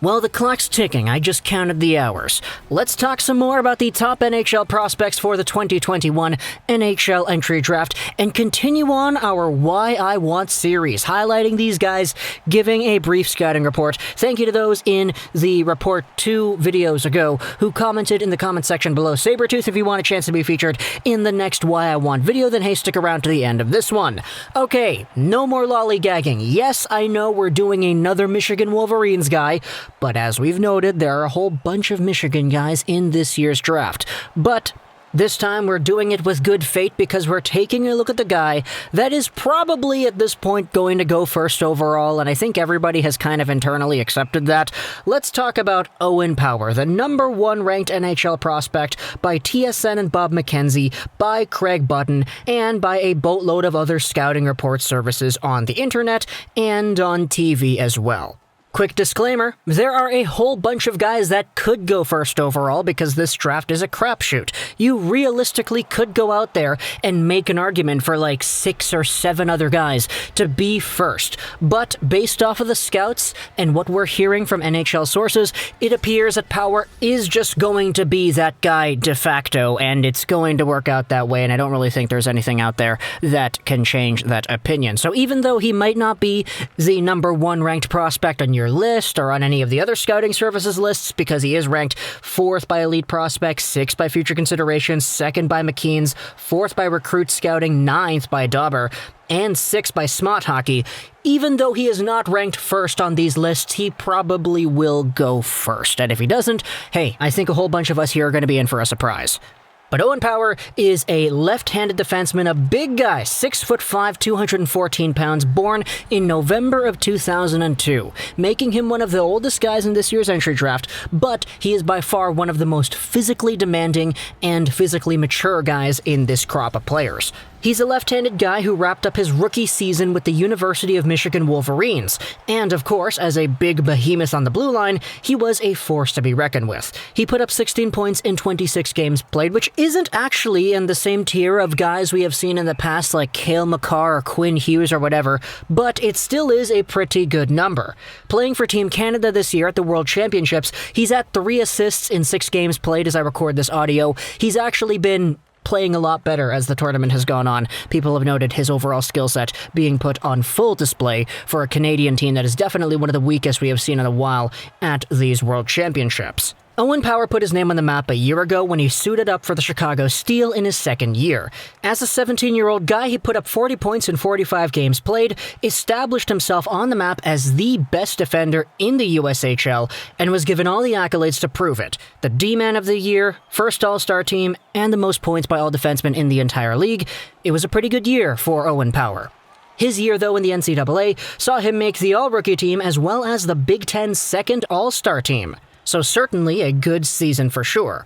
Well, the clock's ticking. I just counted the hours. Let's talk some more about the top NHL prospects for the 2021 NHL Entry Draft and continue on our Why I Want series, highlighting these guys, giving a brief scouting report. Thank you to those in the report 2 videos ago who commented in the comment section below. Sabretooth, if you want a chance to be featured in the next Why I Want video, then hey, stick around to the end of this one. Okay, no more lollygagging. Yes, I know we're doing another Michigan Wolverines guy, but as we've noted, there are a whole bunch of Michigan guys in this year's draft. But this time we're doing it with good fate because we're taking a look at the guy that is probably at this point going to go first overall, and I think everybody has kind of internally accepted that. Let's talk about Owen Power, the number 1 ranked NHL prospect by TSN and Bob McKenzie, by Craig Button, and by a boatload of other scouting report services on the internet and on TV as well. Quick disclaimer, there are a whole bunch of guys that could go first overall because this draft is a crapshoot. You realistically could go out there and make an argument for like 6 or 7 other guys to be first. But based off of the scouts and what we're hearing from NHL sources, it appears that Power is just going to be that guy de facto, and it's going to work out that way, and I don't really think there's anything out there that can change that opinion. So even though he might not be the number 1 ranked prospect on your list or on any of the other scouting services lists, because he is ranked 4th by Elite Prospects, 6th by Future Considerations, 2nd by McKeen's, 4th by Recruit Scouting, 9th by Dauber, and 6th by Smart Hockey. Even though he is not ranked first on these lists, he probably will go first. And if he doesn't, hey, I think a whole bunch of us here are going to be in for a surprise. But Owen Power is a left-handed defenseman, a big guy, 6'5", 214 pounds, born in November of 2002, making him one of the oldest guys in this year's entry draft, but he is by far one of the most physically demanding and physically mature guys in this crop of players. He's a left-handed guy who wrapped up his rookie season with the University of Michigan Wolverines, and of course, as a big behemoth on the blue line, he was a force to be reckoned with. He put up 16 points in 26 games played, which isn't actually in the same tier of guys we have seen in the past like Cale Makar or Quinn Hughes or whatever, but it still is a pretty good number. Playing for Team Canada this year at the World Championships, he's at 3 assists in 6 games played as I record this audio. He's actually been playing a lot better as the tournament has gone on. People have noted his overall skill set being put on full display for a Canadian team that is definitely one of the weakest we have seen in a while at these World Championships. Owen Power put his name on the map a year ago when he suited up for the Chicago Steel in his 2nd year. As a 17-year-old guy, he put up 40 points in 45 games played, established himself on the map as the best defender in the USHL, and was given all the accolades to prove it. The D-Man of the Year, first All-Star team, and the most points by all defensemen in the entire league. It was a pretty good year for Owen Power. His year, though, in the NCAA saw him make the All-Rookie team as well as the Big Ten's 2nd All-Star team. So certainly a good season for sure.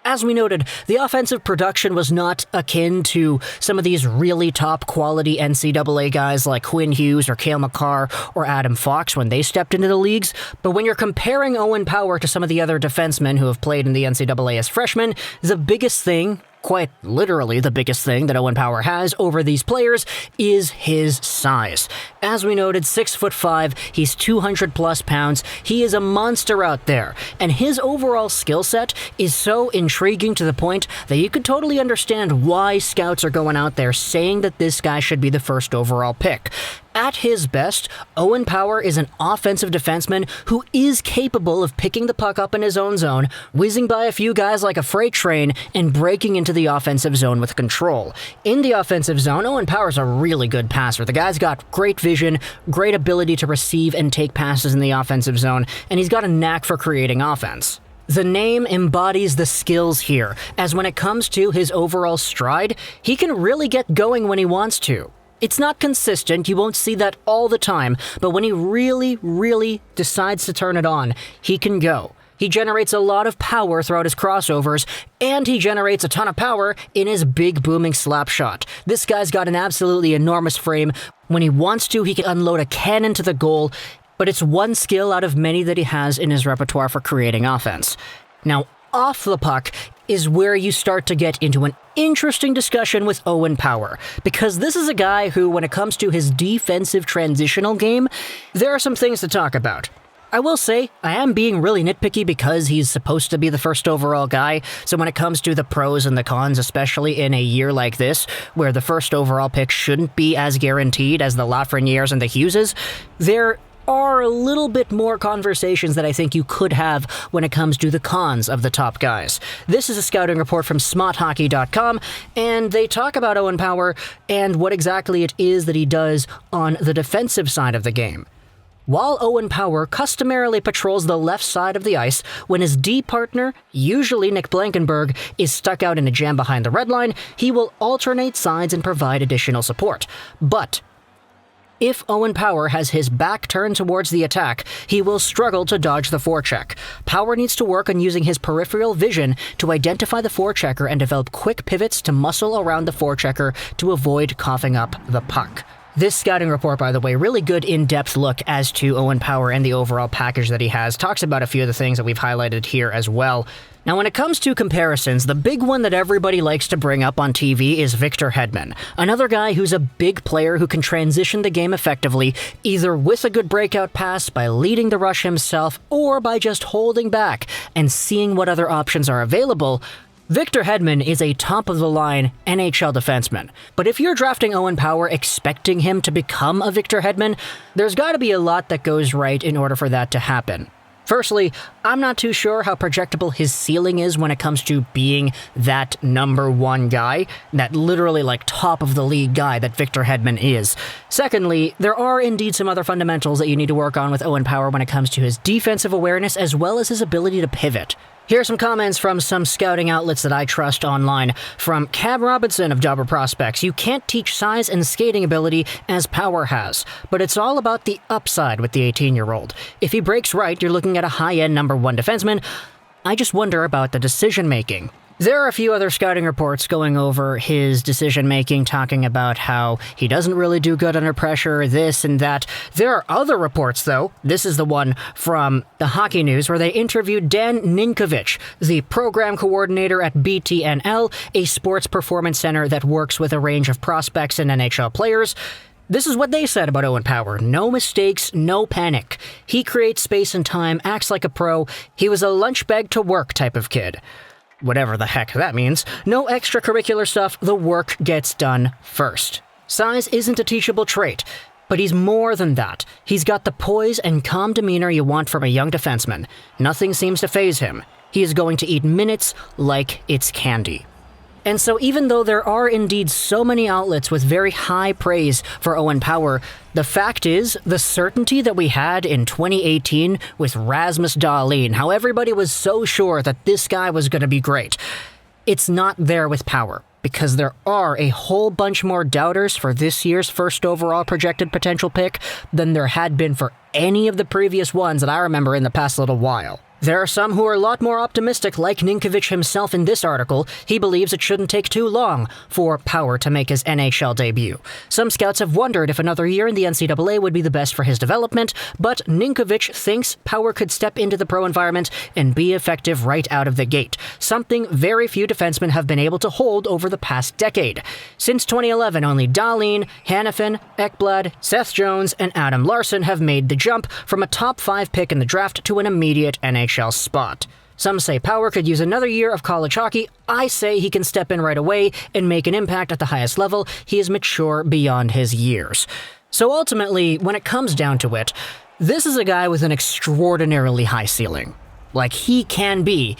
As we noted, the offensive production was not akin to some of these really top-quality NCAA guys like Quinn Hughes or Cale Makar or Adam Fox when they stepped into the leagues, but when you're comparing Owen Power to some of the other defensemen who have played in the NCAA as freshmen, the biggest thing, quite literally the biggest thing that Owen Power has over these players is his size. As we noted, 6'5", he's 200 plus pounds, he is a monster out there, and his overall skill set is so intriguing to the point that you could totally understand why scouts are going out there saying that this guy should be the first overall pick. At his best, Owen Power is an offensive defenseman who is capable of picking the puck up in his own zone, whizzing by a few guys like a freight train, and breaking into the offensive zone with control. In the offensive zone, Owen Power's a really good passer. The guy's got great vision, great ability to receive and take passes in the offensive zone, and he's got a knack for creating offense. The name embodies the skills here, as when it comes to his overall stride, he can really get going when he wants to. It's not consistent, you won't see that all the time, but when he really decides to turn it on, he can go. He generates a lot of power throughout his crossovers, and he generates a ton of power in his big booming slap shot. This guy's got an absolutely enormous frame. When he wants to, he can unload a cannon to the goal, but it's one skill out of many that he has in his repertoire for creating offense. Now, off the puck is where you start to get into an interesting discussion with Owen Power, because this is a guy who, when it comes to his defensive transitional game, there are some things to talk about. I will say, I am being really nitpicky because he's supposed to be the first overall guy, so when it comes to the pros and the cons, especially in a year like this, where the first overall pick shouldn't be as guaranteed as the Lafrenières and the Hugheses, there are a little bit more conversations that I think you could have when it comes to the cons of the top guys. This is a scouting report from SmotHockey.com, and they talk about Owen Power and what exactly it is that he does on the defensive side of the game. While Owen Power customarily patrols the left side of the ice when his D partner, usually Nick Blankenburg, is stuck out in a jam behind the red line, he will alternate sides and provide additional support. But if Owen Power has his back turned towards the attack, he will struggle to dodge the forecheck. Power needs to work on using his peripheral vision to identify the forechecker and develop quick pivots to muscle around the forechecker to avoid coughing up the puck. This scouting report, by the way, really good in-depth look as to Owen Power and the overall package that he has. Talks about a few of the things that we've highlighted here as well. Now, when it comes to comparisons, the big one that everybody likes to bring up on TV is Victor Hedman, another guy who's a big player who can transition the game effectively, either with a good breakout pass, by leading the rush himself, or by just holding back and seeing what other options are available. Victor Hedman is a top-of-the-line NHL defenseman, but if you're drafting Owen Power expecting him to become a Victor Hedman, there's got to be a lot that goes right in order for that to happen. Firstly, I'm not too sure how projectable his ceiling is when it comes to being that number one guy, that literally top-of-the-league guy that Victor Hedman is. Secondly, there are indeed some other fundamentals that you need to work on with Owen Power when it comes to his defensive awareness as well as his ability to pivot. Here are some comments from some scouting outlets that I trust online. From Cab Robinson of Dobber Prospects, you can't teach size and skating ability as Power has, but it's all about the upside with the 18-year-old. If he breaks right, you're looking at a high-end number one defenseman. I just wonder about the decision-making. There are a few other scouting reports going over his decision-making, talking about how he doesn't really do good under pressure, this and that. There are other reports, though. This is the one from the Hockey News, where they interviewed Dan Ninkovich, the program coordinator at BTNL, a sports performance center that works with a range of prospects and NHL players. This is what they said about Owen Power. No mistakes, no panic. He creates space and time, acts like a pro. He was a lunch bag to work type of kid. Whatever the heck that means. No extracurricular stuff, the work gets done first. Size isn't a teachable trait, but he's more than that. He's got the poise and calm demeanor you want from a young defenseman. Nothing seems to faze him. He is going to eat minutes like it's candy. And so even though there are indeed so many outlets with very high praise for Owen Power, the fact is, the certainty that we had in 2018 with Rasmus Dahlin, how everybody was so sure that this guy was going to be great, it's not there with Power, because there are a whole bunch more doubters for this year's first overall projected potential pick than there had been for any of the previous ones that I remember in the past little while. There are some who are a lot more optimistic, like Ninkovich himself in this article. He believes it shouldn't take too long for Power to make his NHL debut. Some scouts have wondered if another year in the NCAA would be the best for his development, but Ninkovich thinks Power could step into the pro environment and be effective right out of the gate, something very few defensemen have been able to hold over the past decade. Since 2011, only Dahlin, Hanifin, Ekblad, Seth Jones, and Adam Larsson have made the jump from a top 5 pick in the draft to an immediate NHL spot. Some say Power could use another year of college hockey. I say he can step in right away and make an impact at the highest level. He is mature beyond his years. So ultimately, when it comes down to it, this is a guy with an extraordinarily high ceiling. Like, he can be,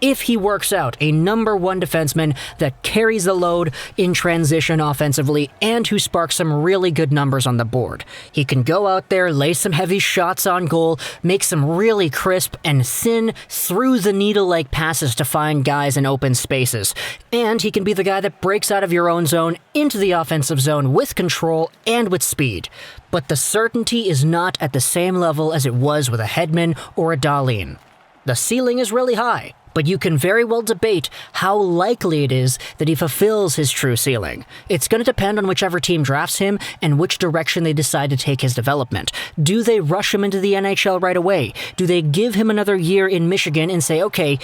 if he works out, a number one defenseman that carries the load in transition offensively and who sparks some really good numbers on the board. He can go out there, lay some heavy shots on goal, make some really crisp and thin through-the-needle-like passes to find guys in open spaces. And he can be the guy that breaks out of your own zone into the offensive zone with control and with speed. But the certainty is not at the same level as it was with a Hedman or a Dahlin. The ceiling is really high, but you can very well debate how likely it is that he fulfills his true ceiling. It's going to depend on whichever team drafts him and which direction they decide to take his development. Do they rush him into the NHL right away? Do they give him another year in Michigan and say, okay,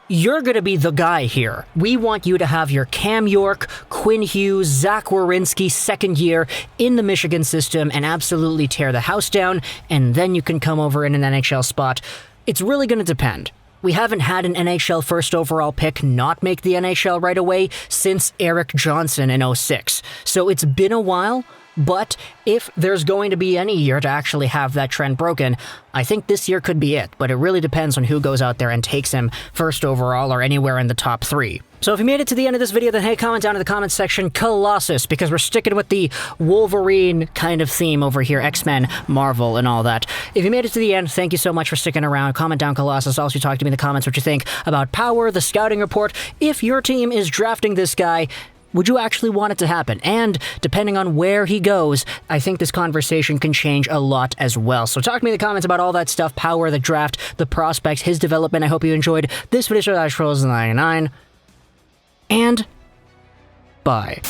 You're going to be the guy here. We want you to have your Cam York, Quinn Hughes, Zach Werenski second year in the Michigan system and absolutely tear the house down, and then you can come over in an NHL spot. It's really going to depend. We haven't had an NHL first overall pick not make the NHL right away since Eric Johnson in 06. So it's been a while, but if there's going to be any year to actually have that trend broken, I think this year could be it, but it really depends on who goes out there and takes him first overall or anywhere in the top 3. So if you made it to the end of this video, then hey, comment down in the comments section Colossus, because we're sticking with the Wolverine kind of theme over here, X-Men, Marvel, and all that. If you made it to the end, thank you so much for sticking around. Comment down Colossus. Also talk to me in the comments what you think about Power, the scouting report. If your team is drafting this guy, would you actually want it to happen? And depending on where he goes, I think this conversation can change a lot as well. So talk to me in the comments about all that stuff, Power, the draft, the prospects, his development. I hope you enjoyed this video. Trolls99, and bye.